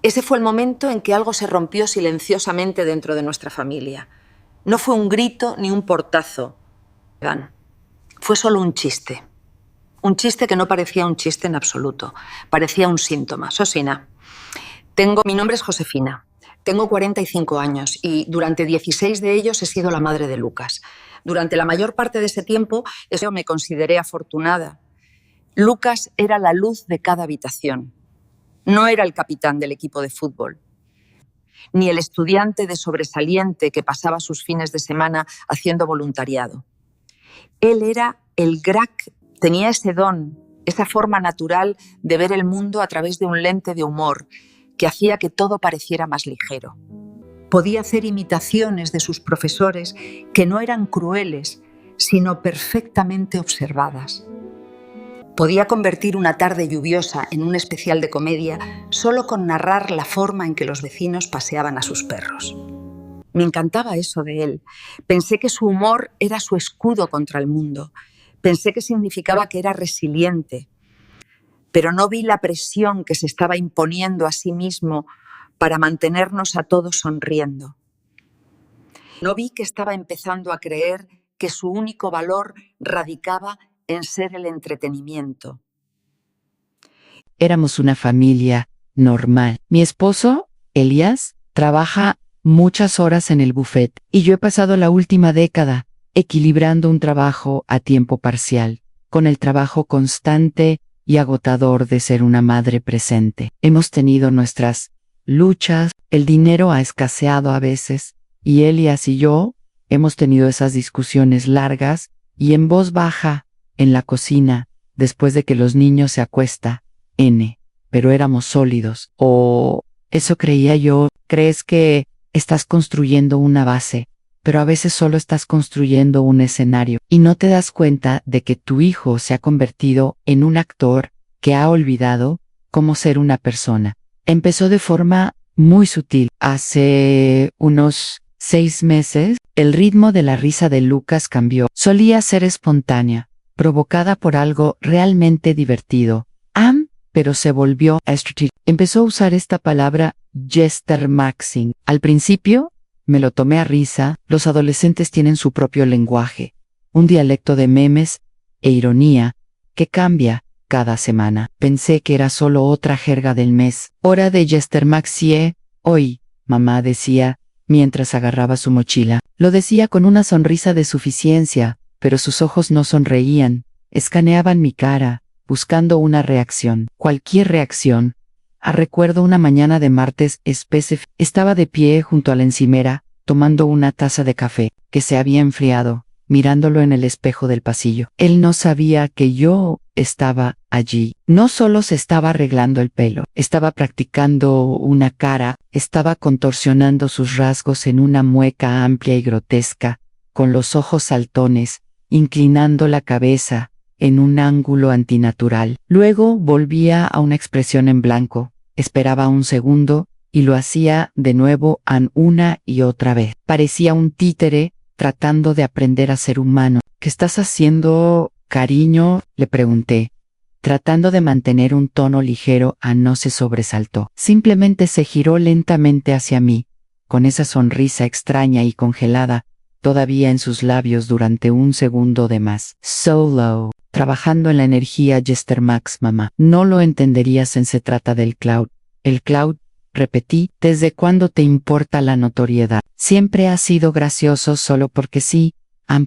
Ese fue el momento en que algo se rompió silenciosamente dentro de nuestra familia. No fue un grito ni un portazo. Fue solo un chiste. Un chiste que no parecía un chiste en absoluto. Parecía un síntoma. Sosina, mi nombre es Josefina. Tengo 45 años y durante 16 de ellos he sido la madre de Lucas. Durante la mayor parte de ese tiempo me consideré afortunada. Lucas era la luz de cada habitación. No era el capitán del equipo de fútbol, ni el estudiante de sobresaliente que pasaba sus fines de semana haciendo voluntariado. Él era el crack, tenía ese don, esa forma natural de ver el mundo a través de un lente de humor que hacía que todo pareciera más ligero. Podía hacer imitaciones de sus profesores que no eran crueles, sino perfectamente observadas. Podía convertir una tarde lluviosa en un especial de comedia solo con narrar la forma en que los vecinos paseaban a sus perros. Me encantaba eso de él. Pensé que su humor era su escudo contra el mundo. Pensé que significaba que era resiliente. Pero no vi la presión que se estaba imponiendo a sí mismo para mantenernos a todos sonriendo. No vi que estaba empezando a creer que su único valor radicaba en ser el entretenimiento. Éramos una familia normal. Mi esposo, Elías, trabaja muchas horas en el buffet y yo he pasado la última década equilibrando un trabajo a tiempo parcial con el trabajo constante y agotador de ser una madre presente. Hemos tenido nuestras luchas, el dinero ha escaseado a veces y Elías y yo hemos tenido esas discusiones largas y en voz baja en la cocina después de que los niños se acuestan. Pero éramos sólidos. Eso creía yo. Crees que estás construyendo una base, pero a veces solo estás construyendo un escenario y no te das cuenta de que tu hijo se ha convertido en un actor que ha olvidado cómo ser una persona. Empezó de forma muy sutil. Hace unos 6 meses, el ritmo de la risa de Lucas cambió. Solía ser espontánea, provocada por algo realmente divertido. Pero se volvió estratégico. Empezó a usar esta palabra Jestermaxing. Al principio, me lo tomé a risa. Los adolescentes tienen su propio lenguaje, un dialecto de memes e ironía que cambia cada semana. Pensé que era solo otra jerga del mes. Hora de Jestermaxie, hoy, mamá decía, mientras agarraba su mochila. Lo decía con una sonrisa de suficiencia, pero sus ojos no sonreían. Escaneaban mi cara, buscando una reacción. Cualquier reacción. Recuerdo una mañana de martes específico. Estaba de pie junto a la encimera, tomando una taza de café, que se había enfriado, mirándolo en el espejo del pasillo. Él no sabía que yo estaba allí. No solo se estaba arreglando el pelo, estaba practicando una cara, estaba contorsionando sus rasgos en una mueca amplia y grotesca, con los ojos saltones, inclinando la cabeza en un ángulo antinatural. Luego volvía a una expresión en blanco, esperaba un segundo y lo hacía de nuevo una y otra vez. Parecía un títere tratando de aprender a ser humano. ¿Qué estás haciendo, cariño?, le pregunté. Tratando de mantener un tono ligero, no se sobresaltó. Simplemente se giró lentamente hacia mí, con esa sonrisa extraña y congelada todavía en sus labios durante un segundo de más. Solo. Trabajando en la energía Jestermax, mamá. No lo entenderías se trata del cloud. El cloud, repetí, ¿desde cuándo te importa la notoriedad? Siempre ha sido gracioso solo porque sí.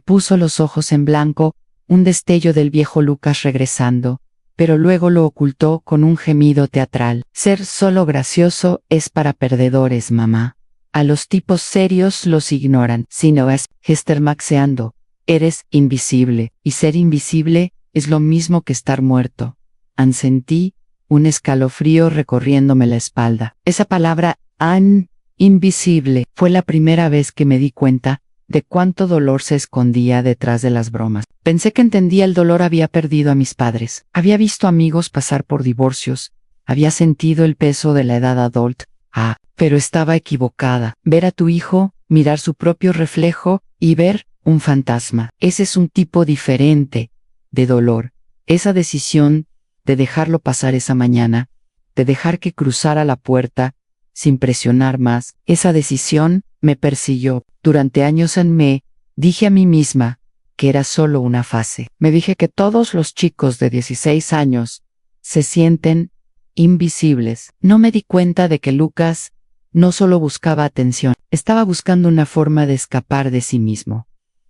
Puso los ojos en blanco, un destello del viejo Lucas regresando, pero luego lo ocultó con un gemido teatral. Ser solo gracioso es para perdedores, mamá. A los tipos serios los ignoran. Si no es Jestermaxeando, eres invisible, y ser invisible es lo mismo que estar muerto. Sentí un escalofrío recorriéndome la espalda. Esa palabra, invisible, fue la primera vez que me di cuenta de cuánto dolor se escondía detrás de las bromas. Pensé que entendía el dolor. Había perdido a mis padres. Había visto amigos pasar por divorcios. Había sentido el peso de la edad adulta. Pero estaba equivocada. Ver a tu hijo, mirar su propio reflejo y ver un fantasma. Ese es un tipo diferente de dolor. Esa decisión de dejarlo pasar esa mañana de dejar que cruzara la puerta sin presionar más. Esa decisión me persiguió. Durante años me dije a mí misma que era solo una fase. Me dije que todos los chicos de 16 años se sienten invisibles. No me di cuenta de que Lucas no solo buscaba atención, estaba buscando una forma de escapar de sí mismo.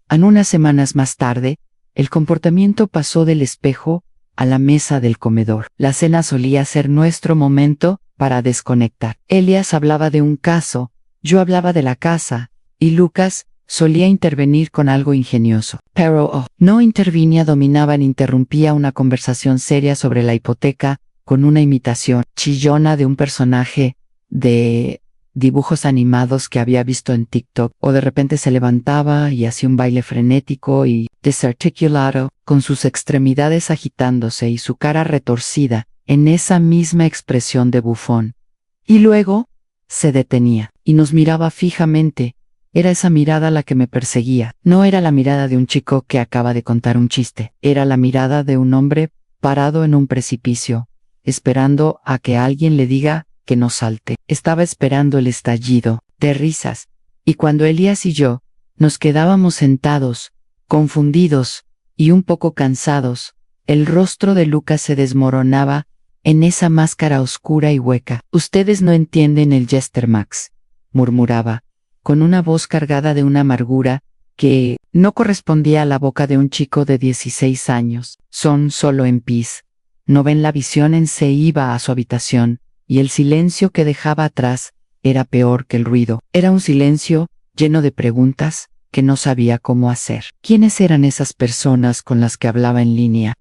Unas semanas más tarde, el comportamiento pasó del espejo a la mesa del comedor. La cena solía ser nuestro momento para desconectar. Elias hablaba de un caso, yo hablaba de la casa, y Lucas solía intervenir con algo ingenioso. Pero no intervenía, dominaba, interrumpía una conversación seria sobre la hipoteca con una imitación chillona de un personaje de dibujos animados que había visto en TikTok, o de repente se levantaba y hacía un baile frenético y desarticulado, con sus extremidades agitándose y su cara retorcida en esa misma expresión de bufón. Y luego se detenía y nos miraba fijamente. Era esa mirada la que me perseguía. No era la mirada de un chico que acaba de contar un chiste. Era la mirada de un hombre parado en un precipicio, esperando a que alguien le diga que no salte. Estaba esperando el estallido de risas. Y cuando Elias y yo nos quedábamos sentados, confundidos y un poco cansados, el rostro de Lucas se desmoronaba en esa máscara oscura y hueca. «Ustedes no entienden el Jester Max», murmuraba, con una voz cargada de una amargura que no correspondía a la boca de un chico de 16 años. «Son solo MPs. No ven la visión». Se iba a su habitación, y el silencio que dejaba atrás era peor que el ruido. Era un silencio lleno de preguntas que no sabía cómo hacer. ¿Quiénes eran esas personas con las que hablaba en línea?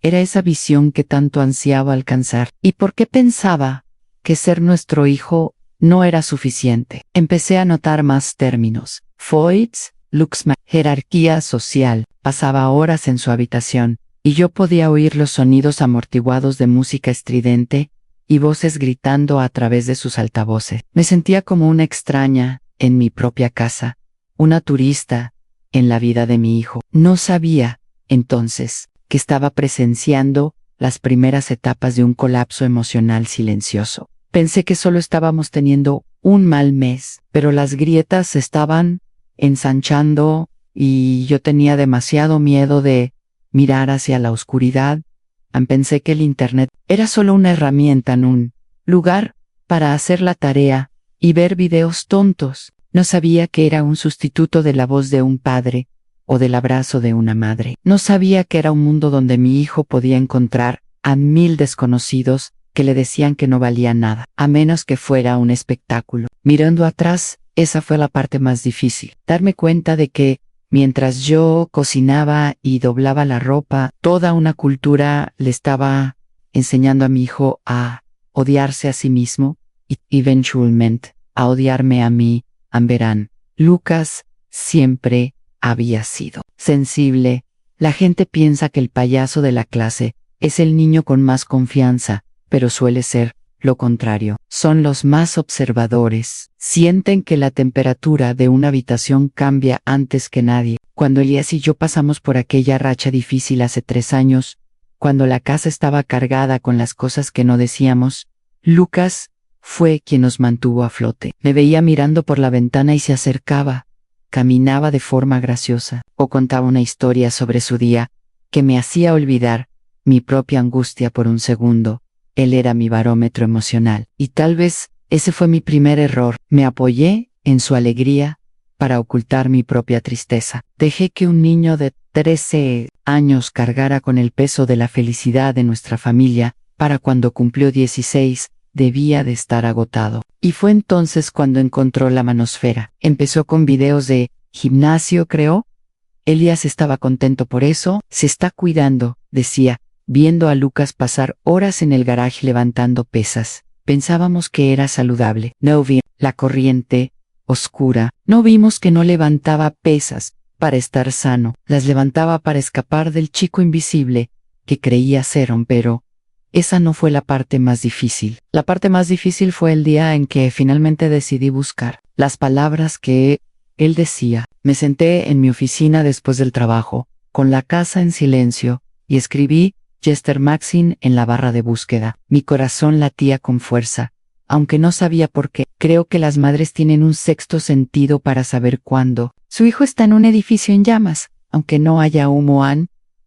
Era esa visión que tanto ansiaba alcanzar. ¿Y por qué pensaba que ser nuestro hijo no era suficiente? Empecé a notar más términos. Foids, Luxma, jerarquía social. Pasaba horas en su habitación, y yo podía oír los sonidos amortiguados de música estridente y voces gritando a través de sus altavoces. Me sentía como una extraña en mi propia casa, una turista en la vida de mi hijo. No sabía, entonces, que estaba presenciando las primeras etapas de un colapso emocional silencioso. Pensé que solo estábamos teniendo un mal mes, pero las grietas se estaban ensanchando y yo tenía demasiado miedo de mirar hacia la oscuridad. Pensé que el Internet era solo una herramienta, en un lugar para hacer la tarea y ver videos tontos. No sabía que era un sustituto de la voz de un padre o del abrazo de una madre. No sabía que era un mundo donde mi hijo podía encontrar a 1000 desconocidos que le decían que no valía nada, a menos que fuera un espectáculo. Mirando atrás, esa fue la parte más difícil. Darme cuenta de que mientras yo cocinaba y doblaba la ropa, toda una cultura le estaba enseñando a mi hijo a odiarse a sí mismo y eventualmente a odiarme a mí. Verán, Lucas siempre había sido sensible. La gente piensa que el payaso de la clase es el niño con más confianza, pero suele ser lo contrario. Son los más observadores. Sienten que la temperatura de una habitación cambia antes que nadie. Cuando Elias y yo pasamos por aquella racha difícil hace 3 años, cuando la casa estaba cargada con las cosas que no decíamos, Lucas fue quien nos mantuvo a flote. Me veía mirando por la ventana y se acercaba, caminaba de forma graciosa, o contaba una historia sobre su día que me hacía olvidar mi propia angustia por un segundo. Él era mi barómetro emocional, y tal vez ese fue mi primer error. Me apoyé en su alegría para ocultar mi propia tristeza. Dejé que un niño de 13 años cargara con el peso de la felicidad de nuestra familia. Para cuando cumplió 16, debía de estar agotado. Y fue entonces cuando encontró la manosfera. Empezó con videos de gimnasio, creo. Elias estaba contento por eso. Se está cuidando, decía, viendo a Lucas pasar horas en el garaje levantando pesas. Pensábamos que era saludable. No vi la corriente oscura. No vimos que no levantaba pesas para estar sano. Las levantaba para escapar del chico invisible que creía ser pero esa no fue la parte más difícil. La parte más difícil fue el día en que finalmente decidí buscar las palabras que él decía. Me senté en mi oficina después del trabajo, con la casa en silencio, y escribí Jester Maxine en la barra de búsqueda. Mi corazón latía con fuerza, aunque no sabía por qué. Creo que las madres tienen un sexto sentido para saber cuándo su hijo está en un edificio en llamas. Aunque no haya humo,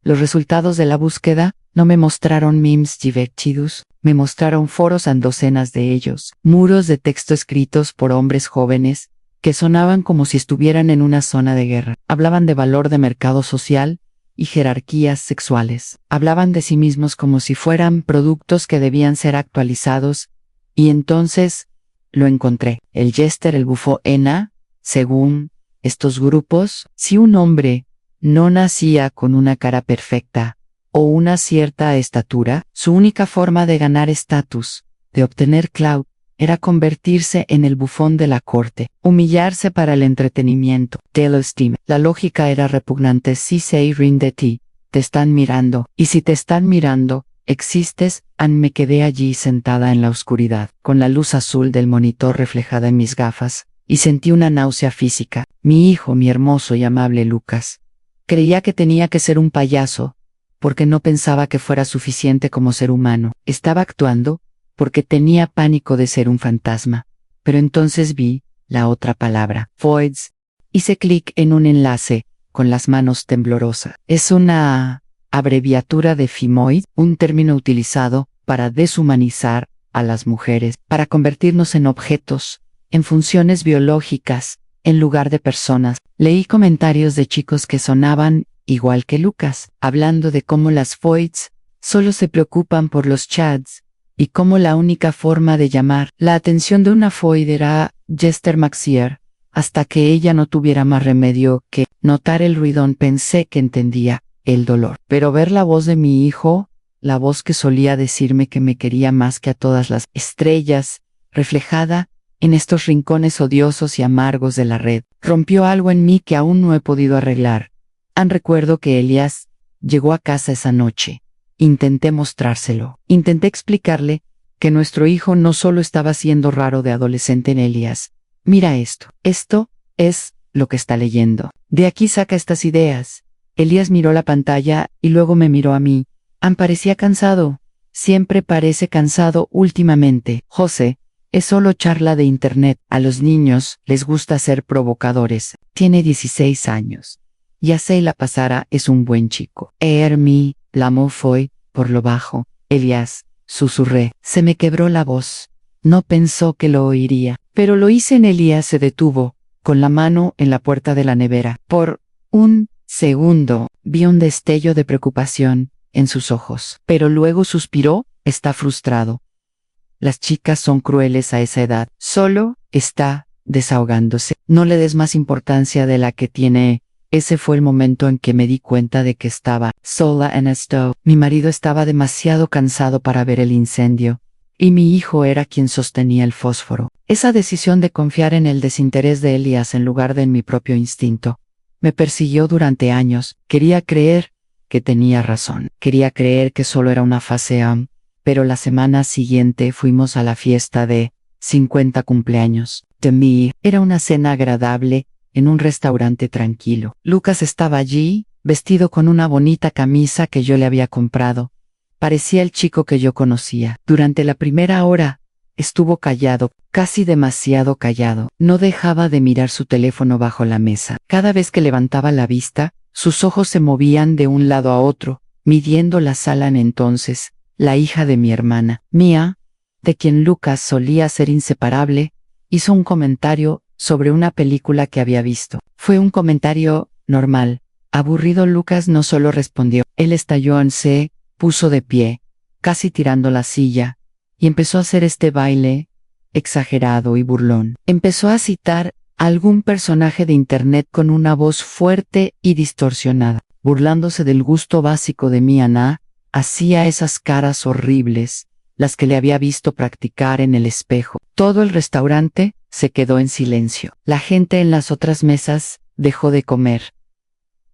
los resultados de la búsqueda no me mostraron memes divertidos, me mostraron foros en docenas de ellos, muros de texto escritos por hombres jóvenes que sonaban como si estuvieran en una zona de guerra. Hablaban de valor de mercado social y jerarquías sexuales. Hablaban de sí mismos como si fueran productos que debían ser actualizados, y entonces lo encontré. El Jester, el bufo Ena, según estos grupos, si un hombre no nacía con una cara perfecta o una cierta estatura, su única forma de ganar estatus, de obtener clout, era convertirse en el bufón de la corte, humillarse para el entretenimiento. Telestim. La lógica era repugnante. Si se ríen de ti, te están mirando, y si te están mirando, existes. Me quedé allí sentada en la oscuridad, con la luz azul del monitor reflejada en mis gafas, y sentí una náusea física. Mi hijo, mi hermoso y amable Lucas. Creía que tenía que ser un payaso, porque no pensaba que fuera suficiente como ser humano. Estaba actuando, porque tenía pánico de ser un fantasma. Pero entonces vi la otra palabra, Voids. Hice clic en un enlace, con las manos temblorosas. Es una abreviatura de Femoid, un término utilizado para deshumanizar a las mujeres, para convertirnos en objetos, en funciones biológicas, en lugar de personas. Leí comentarios de chicos que sonaban igual que Lucas, hablando de cómo las Voids solo se preocupan por los chats, y cómo la única forma de llamar la atención de una Void era Jester Maxier, hasta que ella no tuviera más remedio que notar el ruidón. Pensé que entendía el dolor, pero ver la voz de mi hijo, la voz que solía decirme que me quería más que a todas las estrellas, reflejada en estos rincones odiosos y amargos de la red, rompió algo en mí que aún no he podido arreglar. Recuerdo que Elias llegó a casa esa noche. Intenté mostrárselo. Intenté explicarle que nuestro hijo no solo estaba siendo raro de adolescente en Elias. Mira esto. Esto es lo que está leyendo. De aquí saca estas ideas. Elias miró la pantalla y luego me miró a mí. Parecía cansado. Siempre parece cansado últimamente. José, es solo charla de internet. A los niños les gusta ser provocadores. Tiene 16 años. Ya sé la pasara, es un buen chico. Hermi, clamó Foy, por lo bajo. Elias, susurré. Se me quebró la voz. No pensó que lo oiría, pero lo hice. Elias se detuvo, con la mano en la puerta de la nevera. Por un segundo, vi un destello de preocupación en sus ojos, pero luego suspiró. Está frustrado. Las chicas son crueles a esa edad. Solo está desahogándose. No le des más importancia de la que tiene. Ese fue el momento en que me di cuenta de que estaba sola en esto. Mi marido estaba demasiado cansado para ver el incendio, y mi hijo era quien sostenía el fósforo. Esa decisión de confiar en el desinterés de Elias en lugar de en mi propio instinto me persiguió durante años. Quería creer que tenía razón. Quería creer que solo era una fase pero la semana siguiente fuimos a la fiesta de 50 cumpleaños de mí. Era una cena agradable en un restaurante tranquilo. Lucas estaba allí, vestido con una bonita camisa que yo le había comprado. Parecía el chico que yo conocía. Durante la primera hora, estuvo callado, casi demasiado callado. No dejaba de mirar su teléfono bajo la mesa. Cada vez que levantaba la vista, sus ojos se movían de un lado a otro, midiendo la sala. Entonces, la hija de mi hermana, Mia, de quien Lucas solía ser inseparable, hizo un comentario sobre una película que había visto. Fue un comentario normal. Aburrido. Lucas no solo respondió, él estalló se puso de pie, casi tirando la silla, y empezó a hacer este baile exagerado y burlón. Empezó a citar a algún personaje de internet con una voz fuerte y distorsionada, burlándose del gusto básico de mi Ana. Hacía esas caras horribles, las que le había visto practicar en el espejo. Todo el restaurante se quedó en silencio. La gente en las otras mesas dejó de comer.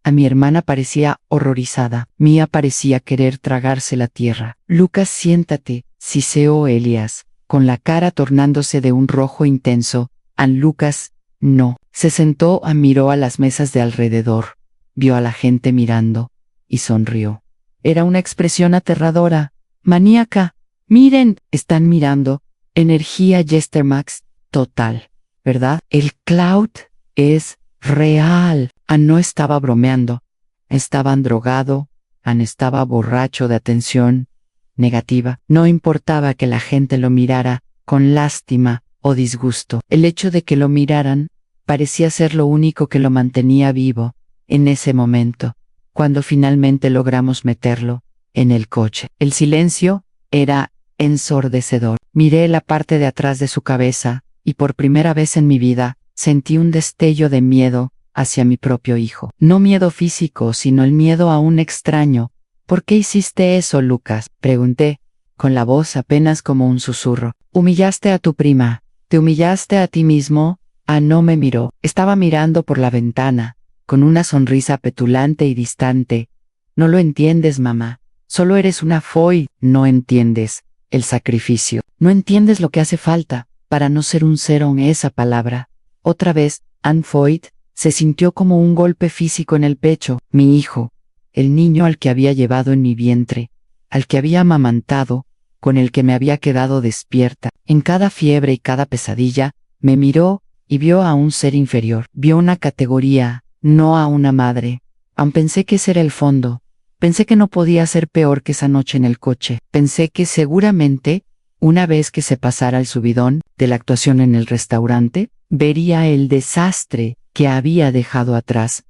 A mi hermana parecía horrorizada. Mía parecía querer tragarse la tierra. Lucas, siéntate, siseó Elias, con la cara tornándose de un rojo intenso. Lucas, no. Se sentó. Miró a las mesas de alrededor, vio a la gente mirando, y sonrió. Era una expresión aterradora, maníaca. Miren, están mirando. Energía Jestermax total, ¿verdad? El cloud es real. No estaba bromeando. Estaban drogado. Estaba borracho de atención negativa. No importaba que la gente lo mirara con lástima o disgusto. El hecho de que lo miraran parecía ser lo único que lo mantenía vivo en ese momento, cuando finalmente logramos meterlo en el coche. El silencio era ensordecedor. Miré la parte de atrás de su cabeza y por primera vez en mi vida sentí un destello de miedo hacia mi propio hijo. No miedo físico, sino el miedo a un extraño. ¿Por qué hiciste eso, Lucas?, pregunté, con la voz apenas como un susurro. Humillaste a tu prima. ¿Te humillaste a ti mismo? No me miró. Estaba mirando por la ventana, con una sonrisa petulante y distante. No lo entiendes, mamá. Solo eres una foy. No entiendes el sacrificio. No entiendes lo que hace falta para no ser un cero en esa palabra. Otra vez, Anne Foyt se sintió como un golpe físico en el pecho. Mi hijo, el niño al que había llevado en mi vientre, al que había amamantado, con el que me había quedado despierta. En cada fiebre y cada pesadilla, me miró y vio a un ser inferior. Vio una categoría, no a una madre. Aun pensé que ese era el fondo. Pensé que no podía ser peor que esa noche en el coche. Pensé que seguramente, una vez que se pasara el subidón de la actuación en el restaurante, vería el desastre que había dejado atrás.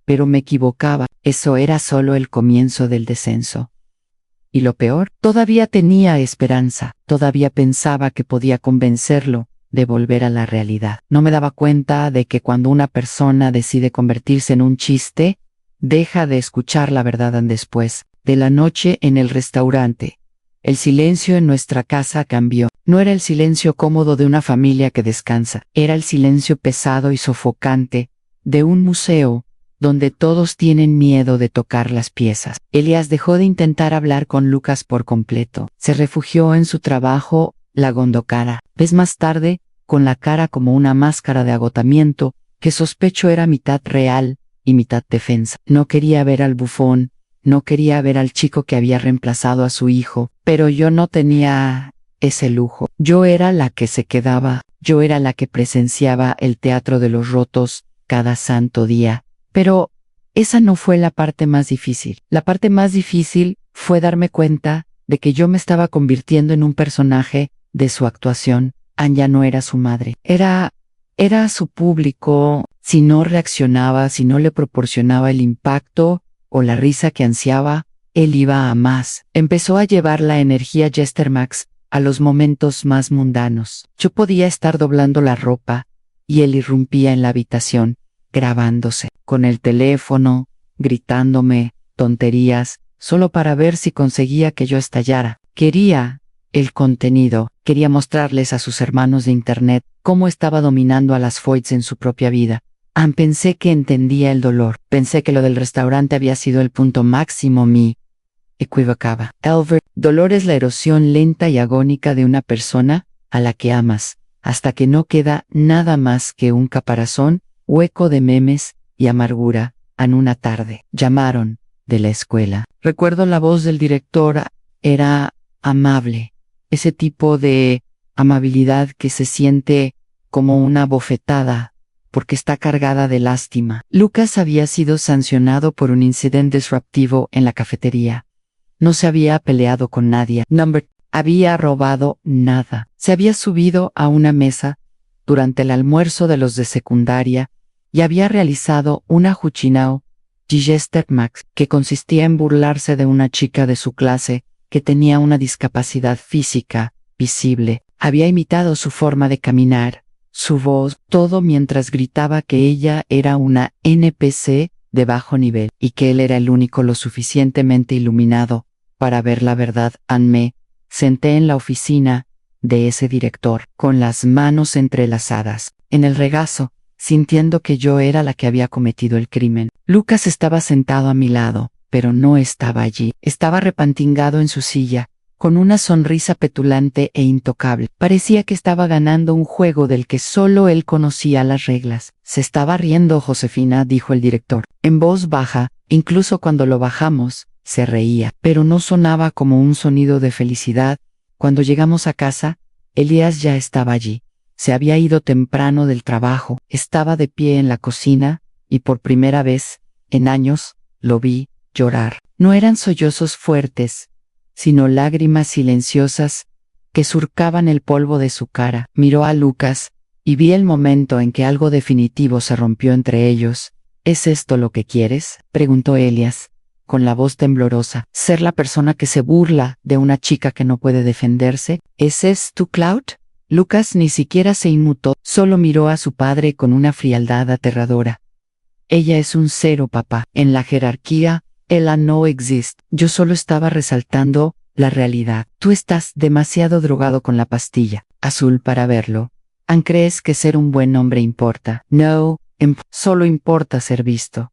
Pero me equivocaba. Eso era solo el comienzo del descenso. Y lo peor, todavía tenía esperanza. Todavía pensaba que podía convencerlo de volver a la realidad. No me daba cuenta de que cuando una persona decide convertirse en un chiste, deja de escuchar la verdad después. De la noche en el restaurante, el silencio en nuestra casa cambió. No era el silencio cómodo de una familia que descansa. Era el silencio pesado y sofocante de un museo donde todos tienen miedo de tocar las piezas. Elias dejó de intentar hablar con Lucas por completo. Se refugió en su trabajo, la Gondokara. Ves más tarde, con la cara como una máscara de agotamiento, que sospecho era mitad real y mitad defensa. No quería ver al bufón, no quería ver al chico que había reemplazado a su hijo, pero yo no tenía ese lujo. Yo era la que se quedaba, yo era la que presenciaba el teatro de los rotos cada santo día. Pero esa no fue la parte más difícil. La parte más difícil fue darme cuenta de que yo me estaba convirtiendo en un personaje de su actuación. Anne ya no era su madre. Era su público. Si no reaccionaba, si no le proporcionaba el impacto o la risa que ansiaba, él iba a más. Empezó a llevar la energía Jestermax a los momentos más mundanos. Yo podía estar doblando la ropa y él irrumpía en la habitación, grabándose, con el teléfono, gritándome tonterías, solo para ver si conseguía que yo estallara. Quería el contenido, quería mostrarles a sus hermanos de internet cómo estaba dominando a las Foyts en su propia vida. Pensé que entendía el dolor, pensé que lo del restaurante había sido el punto máximo. Me equivocaba. Dolor es la erosión lenta y agónica de una persona a la que amas, hasta que no queda nada más que un caparazón hueco de memes y amargura. En una tarde, llamaron de la escuela. Recuerdo la voz del director, era amable, ese tipo de amabilidad que se siente como una bofetada, porque está cargada de lástima. Lucas había sido sancionado por un incidente disruptivo en la cafetería. No se había peleado con nadie. Había robado nada. Se había subido a una mesa durante el almuerzo de los de secundaria y había realizado una Juchinao Jestermax que consistía en burlarse de una chica de su clase que tenía una discapacidad física visible. Había imitado su forma de caminar, su voz, todo mientras gritaba que ella era una NPC de bajo nivel y que él era el único lo suficientemente iluminado para ver la verdad. Me senté en la oficina de ese director, con las manos entrelazadas, en el regazo, sintiendo que yo era la que había cometido el crimen. Lucas estaba sentado a mi lado, pero no estaba allí. Estaba repantingado en su silla, con una sonrisa petulante e intocable. Parecía que estaba ganando un juego del que solo él conocía las reglas. Se estaba riendo, Josefina, dijo el director, en voz baja, incluso cuando lo bajamos, se reía, pero no sonaba como un sonido de felicidad. Cuando llegamos a casa, Elías ya estaba allí. Se había ido temprano del trabajo, estaba de pie en la cocina, y por primera vez, en años, lo vi llorar. No eran sollozos fuertes, sino lágrimas silenciosas que surcaban el polvo de su cara. Miró a Lucas, y vi el momento en que algo definitivo se rompió entre ellos. ¿Es esto lo que quieres?, preguntó Elías, con la voz temblorosa. ¿Ser la persona que se burla de una chica que no puede defenderse? ¿Ese es tu Cloud? Lucas ni siquiera se inmutó, solo miró a su padre con una frialdad aterradora. Ella es un cero, papá. En la jerarquía, ella no existe. Yo solo estaba resaltando la realidad. Tú estás demasiado drogado con la pastilla azul para verlo. ¿Crees que ser un buen hombre importa? No, solo importa ser visto.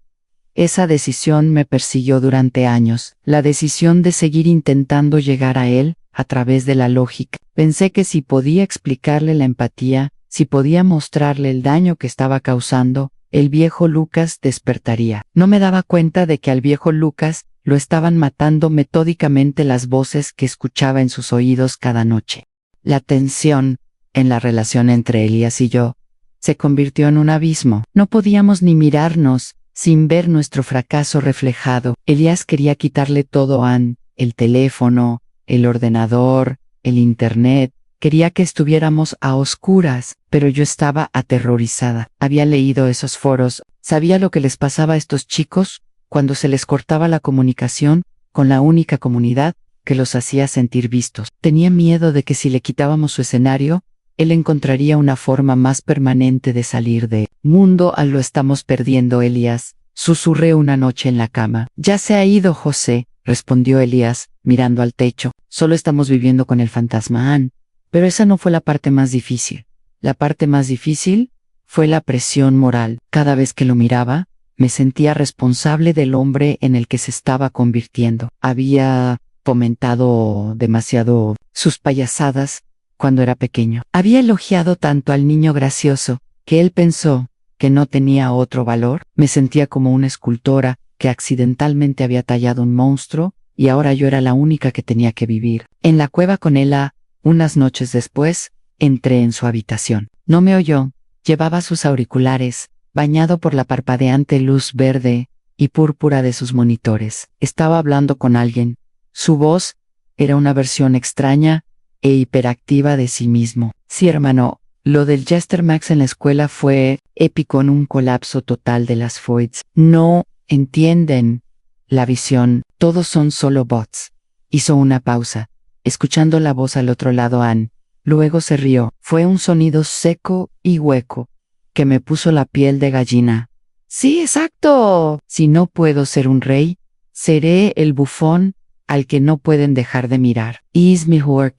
Esa decisión me persiguió durante años, la decisión de seguir intentando llegar a él a través de la lógica. Pensé que si podía explicarle la empatía, si podía mostrarle el daño que estaba causando, el viejo Lucas despertaría. No me daba cuenta de que al viejo Lucas lo estaban matando metódicamente las voces que escuchaba en sus oídos cada noche. La tensión en la relación entre Elías y yo se convirtió en un abismo. No podíamos ni mirarnos sin ver nuestro fracaso reflejado. Elías quería quitarle todo a Ann, el teléfono, el ordenador, el internet. Quería que estuviéramos a oscuras, pero yo estaba aterrorizada. Había leído esos foros, sabía lo que les pasaba a estos chicos cuando se les cortaba la comunicación con la única comunidad que los hacía sentir vistos. Tenía miedo de que si le quitábamos su escenario, él encontraría una forma más permanente de salir de mundo. Lo estamos perdiendo, Elías, susurré una noche en la cama. Ya se ha ido, José, respondió Elías, mirando al techo. Solo estamos viviendo con el fantasma Ann. Pero esa no fue la parte más difícil. La parte más difícil fue la presión moral. Cada vez que lo miraba, me sentía responsable del hombre en el que se estaba convirtiendo. Había fomentado demasiado sus payasadas cuando era pequeño. Había elogiado tanto al niño gracioso, que él pensó que no tenía otro valor. Me sentía como una escultora que accidentalmente había tallado un monstruo, y ahora yo era la única que tenía que vivir. En la cueva con ella, unas noches después, entré en su habitación. No me oyó, llevaba sus auriculares, bañado por la parpadeante luz verde y púrpura de sus monitores. Estaba hablando con alguien. Su voz era una versión extraña e hiperactiva de sí mismo. Sí, hermano, lo del Jester Max en la escuela fue épico, en un colapso total de las Foids. No entienden la visión, todos son solo bots. Hizo una pausa, escuchando la voz al otro lado Ann. Luego se rió. Fue un sonido seco y hueco, que me puso la piel de gallina. Sí, exacto. Si no puedo ser un rey, seré el bufón al que no pueden dejar de mirar. Is mi work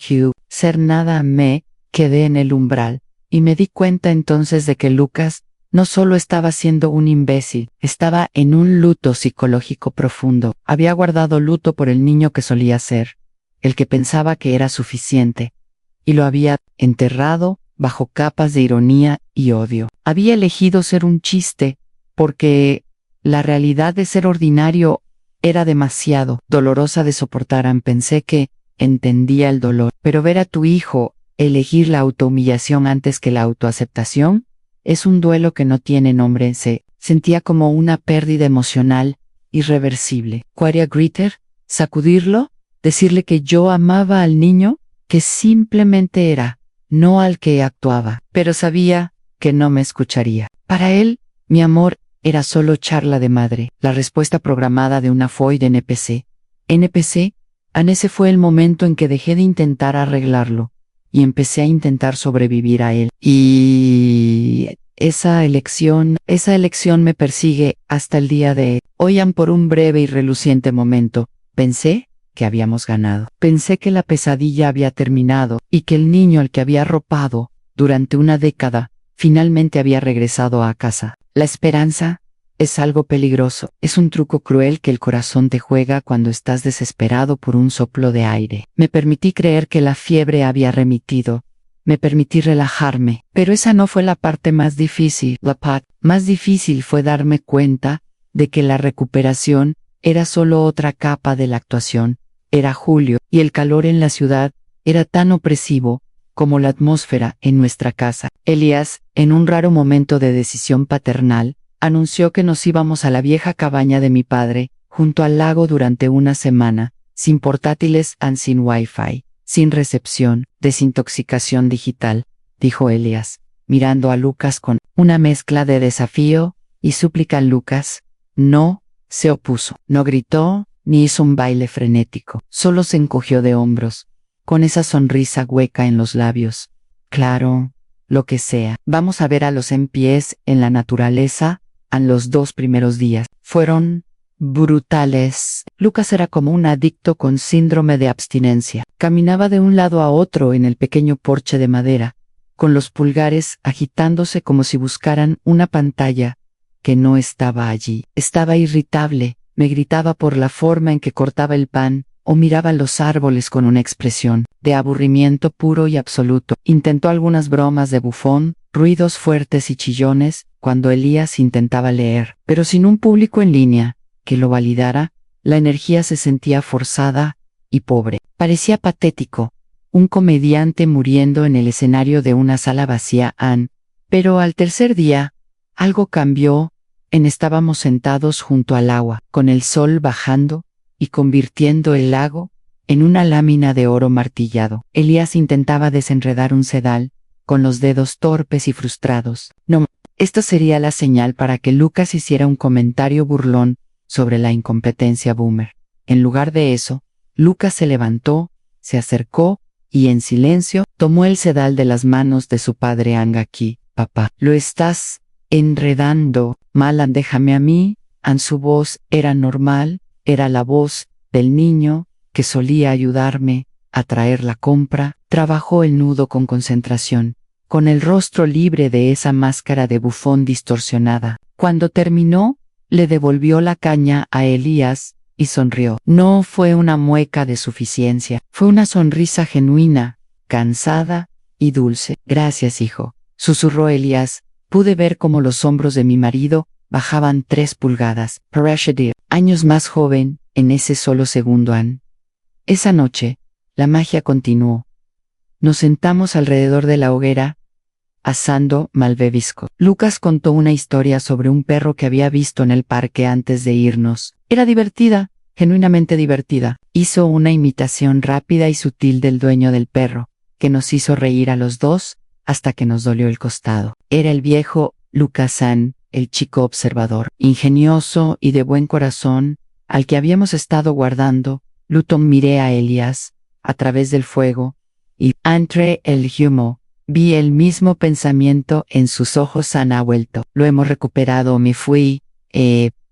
ser nada. Me quedé en el umbral, y me di cuenta entonces de que Lucas no solo estaba siendo un imbécil, estaba en un luto psicológico profundo. Había guardado luto por el niño que solía ser, el que pensaba que era suficiente, y lo había enterrado bajo capas de ironía y odio. Había elegido ser un chiste, porque la realidad de ser ordinario era demasiado dolorosa de soportar. Pensé que entendía el dolor, pero ver a tu hijo elegir la autohumillación antes que la autoaceptación es un duelo que no tiene nombre. Se sentía como una pérdida emocional irreversible. Quería gritar, sacudirlo, decirle que yo amaba al niño, que simplemente era, no al que actuaba, pero sabía que no me escucharía. Para él, mi amor era solo charla de madre, la respuesta programada de una Foid NPC. Ese fue el momento en que dejé de intentar arreglarlo, y empecé a intentar sobrevivir a él. Y esa elección me persigue hasta el día de hoy. Por un breve y reluciente momento, pensé que habíamos ganado. Pensé que la pesadilla había terminado, y que el niño al que había arropado durante una década, finalmente había regresado a casa. La esperanza es algo peligroso, es un truco cruel que el corazón te juega cuando estás desesperado por un soplo de aire. Me permití creer que la fiebre había remitido, me permití relajarme, pero esa no fue la parte más difícil. La parte más difícil fue darme cuenta de que la recuperación era solo otra capa de la actuación. Era julio, y el calor en la ciudad era tan opresivo como la atmósfera en nuestra casa. Elías, en un raro momento de decisión paternal, anunció que nos íbamos a la vieja cabaña de mi padre, junto al lago durante una semana, sin portátiles y sin wifi, sin recepción, desintoxicación digital, dijo Elías, mirando a Lucas con una mezcla de desafío y súplica. Lucas no se opuso, no gritó, ni hizo un baile frenético, solo se encogió de hombros, con esa sonrisa hueca en los labios. Claro, lo que sea. Vamos a ver a los MPs en la naturaleza. En los 2 primeros días fueron brutales. Lucas era como un adicto con síndrome de abstinencia. Caminaba de un lado a otro en el pequeño porche de madera, con los pulgares agitándose como si buscaran una pantalla que no estaba allí. Estaba irritable, me gritaba por la forma en que cortaba el pan, o miraba los árboles con una expresión de aburrimiento puro y absoluto. Intentó algunas bromas de bufón, ruidos fuertes y chillones, cuando Elías intentaba leer, pero sin un público en línea que lo validara, la energía se sentía forzada y pobre. Parecía patético, un comediante muriendo en el escenario de una sala vacía. Pero al tercer día, algo cambió. Estábamos sentados junto al agua, con el sol bajando y convirtiendo el lago en una lámina de oro martillado. Elías intentaba desenredar un sedal, con los dedos torpes y frustrados. No, esto sería la señal para que Lucas hiciera un comentario burlón sobre la incompetencia boomer. En lugar de eso, Lucas se levantó, se acercó y en silencio tomó el sedal de las manos de su padre. Aquí, papá, lo estás enredando mal. Déjame a mí. Su voz era normal, era la voz del niño que solía ayudarme a traer la compra. Trabajó el nudo con concentración, con el rostro libre de esa máscara de bufón distorsionada. Cuando terminó, le devolvió la caña a Elías y sonrió. No fue una mueca de suficiencia, fue una sonrisa genuina, cansada y dulce. Gracias, hijo, susurró Elías. Pude ver cómo los hombros de mi marido bajaban 3 pulgadas. Parashadir, años más joven, en ese solo segundo. Esa noche, la magia continuó. Nos sentamos alrededor de la hoguera, asando malvavisco. Lucas contó una historia sobre un perro que había visto en el parque antes de irnos. Era divertida, genuinamente divertida. Hizo una imitación rápida y sutil del dueño del perro, que nos hizo reír a los dos, hasta que nos dolió el costado. Era el viejo Lucasan, el chico observador, ingenioso y de buen corazón, al que habíamos estado guardando. Luton miré a Elías, a través del fuego, y, entre el humo, vi el mismo pensamiento en sus ojos. Ha vuelto. Lo hemos recuperado. Me fui,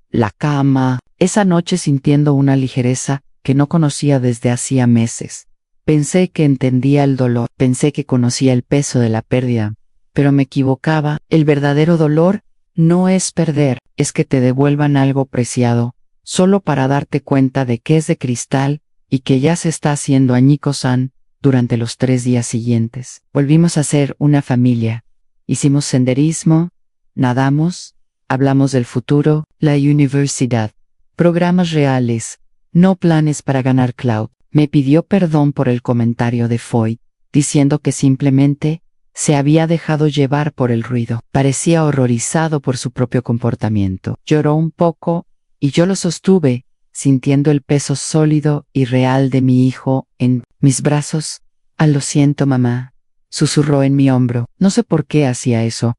la cama, esa noche sintiendo una ligereza que no conocía desde hacía meses. Pensé que entendía el dolor, pensé que conocía el peso de la pérdida, pero me equivocaba. El verdadero dolor no es perder, es que te devuelvan algo preciado, solo para darte cuenta de que es de cristal y que ya se está haciendo añicos. Durante los 3 días siguientes, volvimos a ser una familia. Hicimos senderismo, nadamos, hablamos del futuro, la universidad, programas reales, no planes para ganar clout. Me pidió perdón por el comentario de Foy, diciendo que simplemente se había dejado llevar por el ruido. Parecía horrorizado por su propio comportamiento. Lloró un poco, y yo lo sostuve, sintiendo el peso sólido y real de mi hijo en mis brazos. Lo siento, mamá, susurró en mi hombro. No sé por qué hacía eso.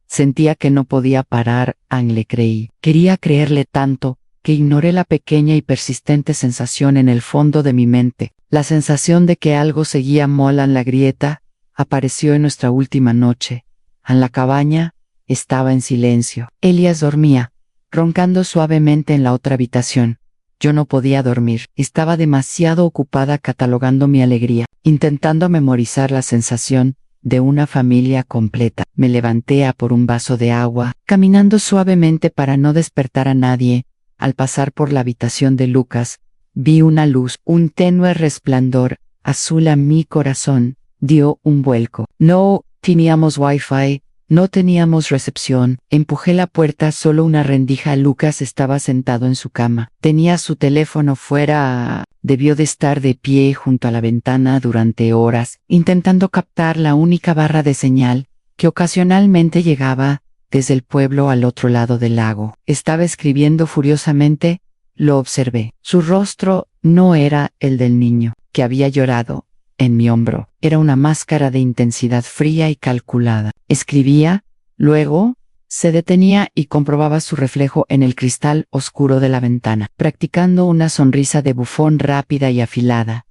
Sentía que no podía parar. Le creí. Quería creerle tanto, que ignoré la pequeña y persistente sensación en el fondo de mi mente. La sensación de que algo seguía mal. La grieta apareció en nuestra última noche. La cabaña estaba en silencio. Elías dormía, roncando suavemente en la otra habitación. Yo no podía dormir. Estaba demasiado ocupada catalogando mi alegría, intentando memorizar la sensación de una familia completa. Me levanté a por un vaso de agua, caminando suavemente para no despertar a nadie. Al pasar por la habitación de Lucas, vi una luz, un tenue resplandor azul. A mi corazón dio un vuelco. No teníamos wifi, No teníamos recepción. Empujé la puerta, solo una rendija. Lucas estaba sentado en su cama. Tenía su teléfono fuera. Debió de estar de pie junto a la ventana durante horas, intentando captar la única barra de señal que ocasionalmente llegaba desde el pueblo al otro lado del lago. Estaba escribiendo furiosamente. Lo observé. Su rostro no era el del niño que había llorado en mi hombro. Era una máscara de intensidad fría y calculada. Escribía, luego se detenía y comprobaba su reflejo en el cristal oscuro de la ventana, practicando una sonrisa de bufón rápida y afilada.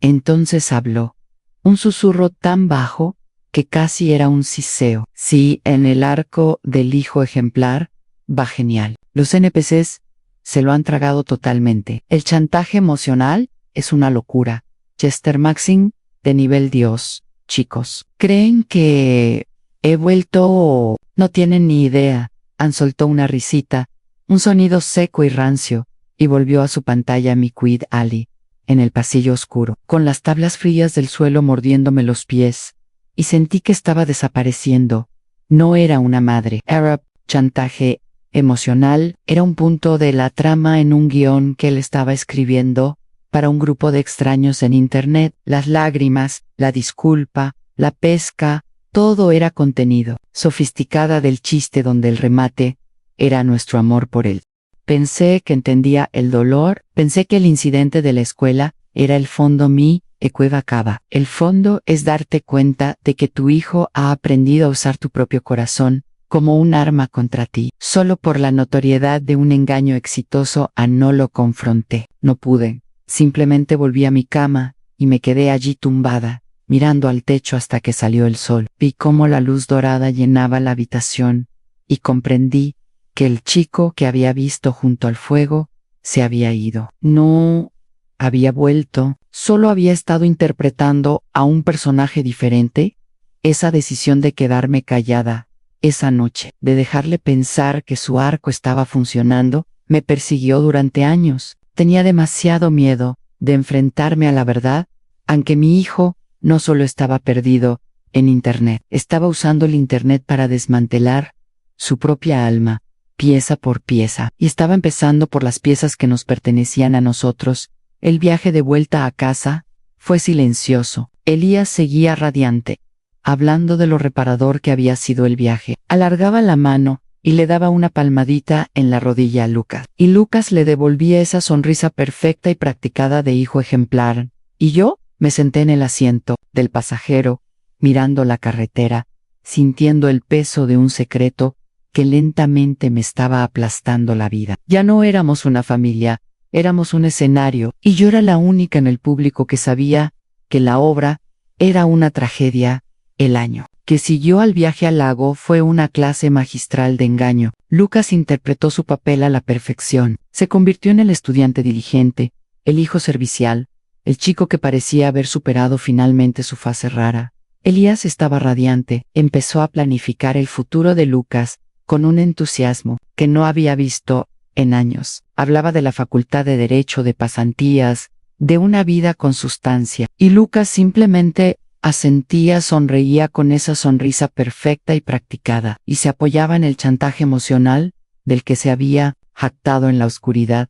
Entonces habló, un susurro tan bajo que casi era un siseo. Sí, en el arco del hijo ejemplar, va genial. Los NPCs se lo han tragado totalmente. El chantaje emocional es una locura. Chester Maxim, de nivel Dios, chicos. ¿Creen que he vuelto? No tienen ni idea. Han soltó una risita, un sonido seco y rancio, y volvió a su pantalla mi Quid Ali, en el pasillo oscuro, con las tablas frías del suelo mordiéndome los pies, y sentí que estaba desapareciendo. No era una madre. Arab, chantaje emocional, era un punto de la trama en un guión que él estaba escribiendo para un grupo de extraños en internet. Las lágrimas, la disculpa, la pesca, todo era contenido, sofisticada del chiste donde el remate era nuestro amor por él. Pensé que entendía el dolor, pensé que el incidente de la escuela era el fondo mi equivocaba. El fondo es darte cuenta de que tu hijo ha aprendido a usar tu propio corazón como un arma contra ti. Solo por la notoriedad de un engaño exitoso no lo confronté. No pude. Simplemente volví a mi cama y me quedé allí tumbada, mirando al techo hasta que salió el sol. Vi cómo la luz dorada llenaba la habitación y comprendí que el chico que había visto junto al fuego se había ido. No había vuelto, solo había estado interpretando a un personaje diferente. Esa decisión de quedarme callada esa noche, de dejarle pensar que su arco estaba funcionando, me persiguió durante años. Tenía demasiado miedo de enfrentarme a la verdad, aunque mi hijo no solo estaba perdido en Internet, estaba usando el Internet para desmantelar su propia alma, pieza por pieza, y estaba empezando por las piezas que nos pertenecían a nosotros. El viaje de vuelta a casa fue silencioso. Elías seguía radiante, hablando de lo reparador que había sido el viaje. Alargaba la mano y le daba una palmadita en la rodilla a Lucas. Y Lucas le devolvía esa sonrisa perfecta y practicada de hijo ejemplar. Y yo me senté en el asiento del pasajero, mirando la carretera, sintiendo el peso de un secreto que lentamente me estaba aplastando la vida. Ya no éramos una familia, éramos un escenario, y yo era la única en el público que sabía que la obra era una tragedia. El año que siguió al viaje al lago fue una clase magistral de engaño. Lucas interpretó su papel a la perfección. Se convirtió en el estudiante diligente, el hijo servicial, el chico que parecía haber superado finalmente su fase rara. Elías estaba radiante, empezó a planificar el futuro de Lucas con un entusiasmo que no había visto en años. Hablaba de la facultad de Derecho, de pasantías, de una vida con sustancia, y Lucas simplemente asentía, sonreía con esa sonrisa perfecta y practicada, y se apoyaba en el chantaje emocional del que se había jactado en la oscuridad.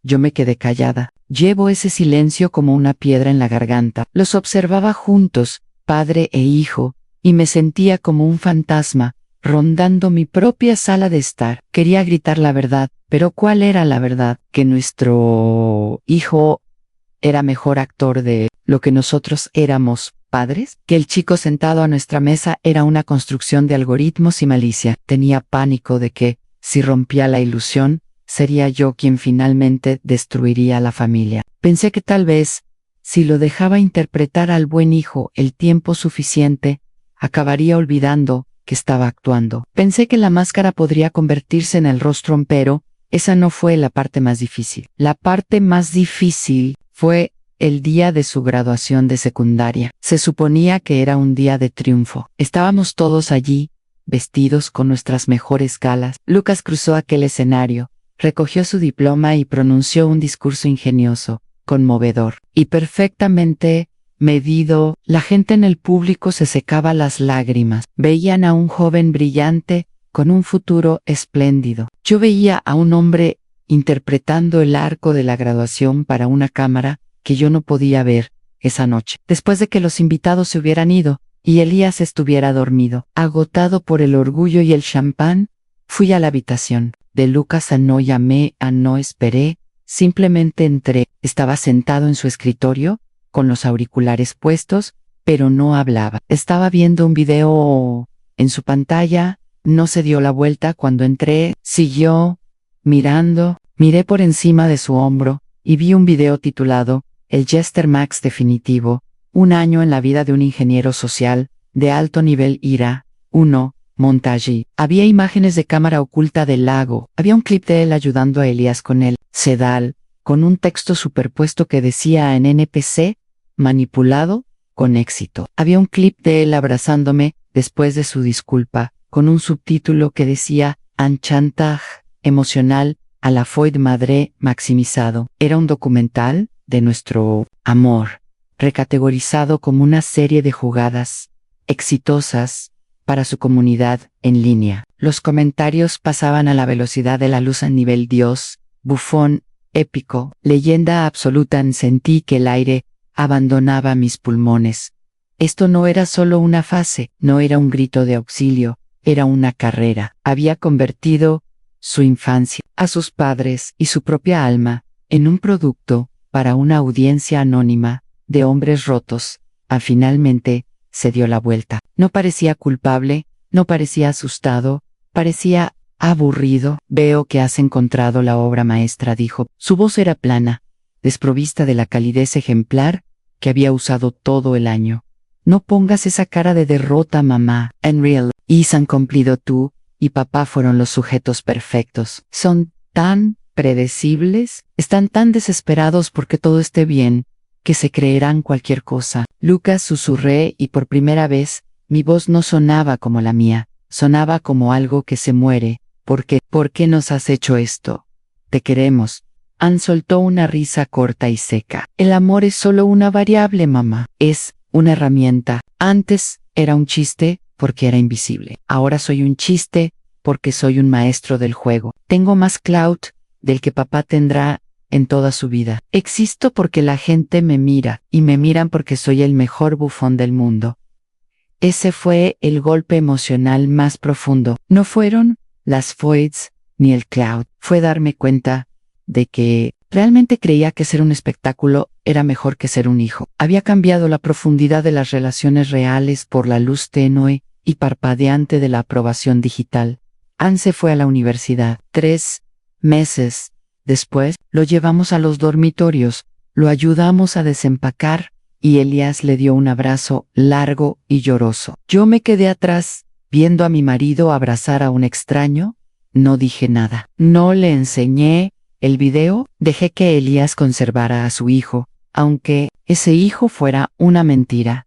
Yo me quedé callada. Llevo ese silencio como una piedra en la garganta. Los observaba juntos, padre e hijo, y me sentía como un fantasma, rondando mi propia sala de estar. Quería gritar la verdad, pero ¿cuál era la verdad? Que nuestro hijo era mejor actor de lo que nosotros éramos padres, que el chico sentado a nuestra mesa era una construcción de algoritmos y malicia. Tenía pánico de que, si rompía la ilusión, sería yo quien finalmente destruiría a la familia. Pensé que tal vez, si lo dejaba interpretar al buen hijo el tiempo suficiente, acabaría olvidando que estaba actuando. Pensé que la máscara podría convertirse en el rostro, pero esa no fue la parte más difícil. La parte más difícil fue el día de su graduación de secundaria. Se suponía que era un día de triunfo. Estábamos todos allí, vestidos con nuestras mejores galas. Lucas cruzó aquel escenario, recogió su diploma y pronunció un discurso ingenioso, conmovedor y perfectamente medido, la gente en el público se secaba las lágrimas. Veían a un joven brillante, con un futuro espléndido. Yo veía a un hombre interpretando el arco de la graduación para una cámara que yo no podía ver esa noche. Después de que los invitados se hubieran ido y Elías estuviera dormido, agotado por el orgullo y el champán, fui a la habitación. De Lucas no llamé, no esperé, simplemente entré. Estaba sentado en su escritorio, con los auriculares puestos, pero no hablaba. Estaba viendo un video en su pantalla, no se dio la vuelta cuando entré, siguió mirando, miré por encima de su hombro y vi un video titulado El Jester Max Definitivo, un año en la vida de un ingeniero social de alto nivel IRA, 1, montaje. Había imágenes de cámara oculta del lago, había un clip de él ayudando a Elías con el sedal, con un texto superpuesto que decía en NPC, manipulado, con éxito. Había un clip de él abrazándome después de su disculpa, con un subtítulo que decía, un chantage emocional a la foid madre maximizado. Era un documental de nuestro amor, recategorizado como una serie de jugadas exitosas para su comunidad en línea. Los comentarios pasaban a la velocidad de la luz a nivel Dios, bufón, épico, leyenda absoluta. Sentí que el aire abandonaba mis pulmones. Esto no era solo una fase, no era un grito de auxilio, era una carrera. Había convertido su infancia, a sus padres y su propia alma en un producto para una audiencia anónima de hombres rotos. Finalmente se dio la vuelta. No parecía culpable, no parecía asustado, parecía aburrido. Veo que has encontrado la obra maestra, dijo. Su voz era plana, desprovista de la calidez ejemplar que había usado todo el año. No pongas esa cara de derrota, mamá. En real, han cumplido tú y papá fueron los sujetos perfectos. Son tan predecibles, están tan desesperados porque todo esté bien, que se creerán cualquier cosa. Lucas, susurré, y por primera vez, mi voz no sonaba como la mía, sonaba como algo que se muere. ¿Por qué nos has hecho esto? Te queremos. Ann soltó una risa corta y seca. El amor es solo una variable, mamá. Es una herramienta. Antes era un chiste porque era invisible. Ahora soy un chiste porque soy un maestro del juego. Tengo más clout del que papá tendrá en toda su vida. Existo porque la gente me mira, y me miran porque soy el mejor bufón del mundo. Ese fue el golpe emocional más profundo. No fueron las foids ni el cloud. Fue darme cuenta de que realmente creía que ser un espectáculo era mejor que ser un hijo. Había cambiado la profundidad de las relaciones reales por la luz tenue y parpadeante de la aprobación digital. Ann se fue a la universidad. 3 meses después, lo llevamos a los dormitorios, lo ayudamos a desempacar, y Elías le dio un abrazo largo y lloroso. Yo me quedé atrás, viendo a mi marido abrazar a un extraño. No dije nada. No le enseñé el video, dejé que Elías conservara a su hijo, aunque ese hijo fuera una mentira.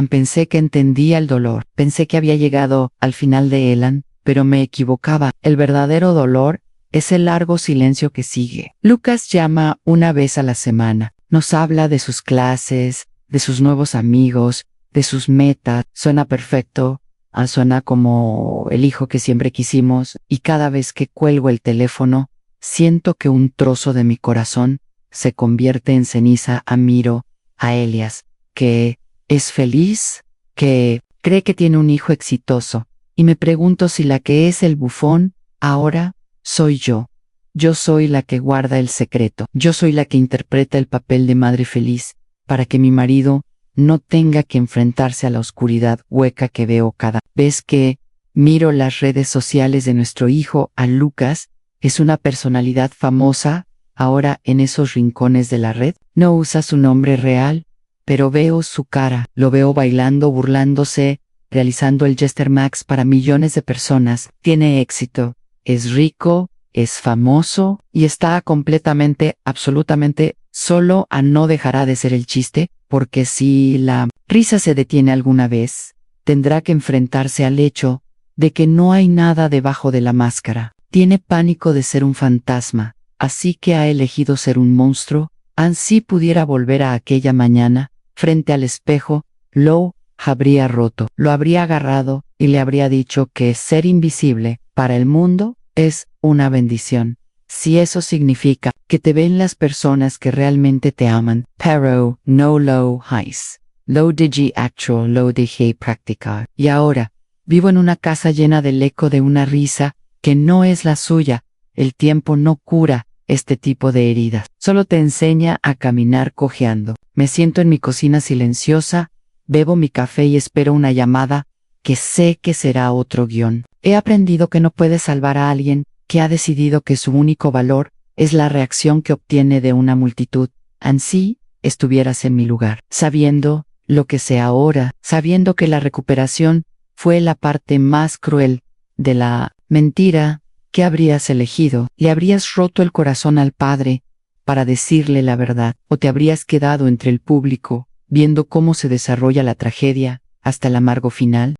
Pensé que entendía el dolor, pensé que había llegado al final de Elan, pero me equivocaba. El verdadero dolor es el largo silencio que sigue. Lucas llama una vez a la semana, nos habla de sus clases, de sus nuevos amigos, de sus metas. Suena perfecto, suena como el hijo que siempre quisimos, y cada vez que cuelgo el teléfono, siento que un trozo de mi corazón se convierte en ceniza. Miro a Elías, que es feliz, que cree que tiene un hijo exitoso, y me pregunto si la que es el bufón ahora soy yo. Yo soy la que guarda el secreto. Yo soy la que interpreta el papel de madre feliz para que mi marido no tenga que enfrentarse a la oscuridad hueca que veo cada vez que miro las redes sociales de nuestro hijo. A Lucas es una personalidad famosa ahora en esos rincones de la red. No usa su nombre real, pero veo su cara. Lo veo bailando, burlándose, realizando el Jester Max para millones de personas. Tiene éxito. Es rico, es famoso y está completamente, absolutamente solo. No dejará de ser el chiste, porque si la risa se detiene alguna vez, tendrá que enfrentarse al hecho de que no hay nada debajo de la máscara. Tiene pánico de ser un fantasma, así que ha elegido ser un monstruo. Si pudiera volver a aquella mañana, frente al espejo, lo habría roto, lo habría agarrado y le habría dicho que ser invisible para el mundo es una bendición. Si eso significa que te ven las personas que realmente te aman, pero no lo hais. Lo digi actual, lo dejé practicar. Y ahora, vivo en una casa llena del eco de una risa que no es la suya. El tiempo no cura este tipo de heridas. Solo te enseña a caminar cojeando. Me siento en mi cocina silenciosa, bebo mi café y espero una llamada que sé que será otro guión. He aprendido que no puedes salvar a alguien que ha decidido que su único valor es la reacción que obtiene de una multitud. Ansí estuvieras en mi lugar, sabiendo lo que sé ahora, sabiendo que la recuperación fue la parte más cruel de la mentira. ¿Qué habrías elegido? ¿Le habrías roto el corazón al padre para decirle la verdad? ¿O te habrías quedado entre el público, viendo cómo se desarrolla la tragedia hasta el amargo final?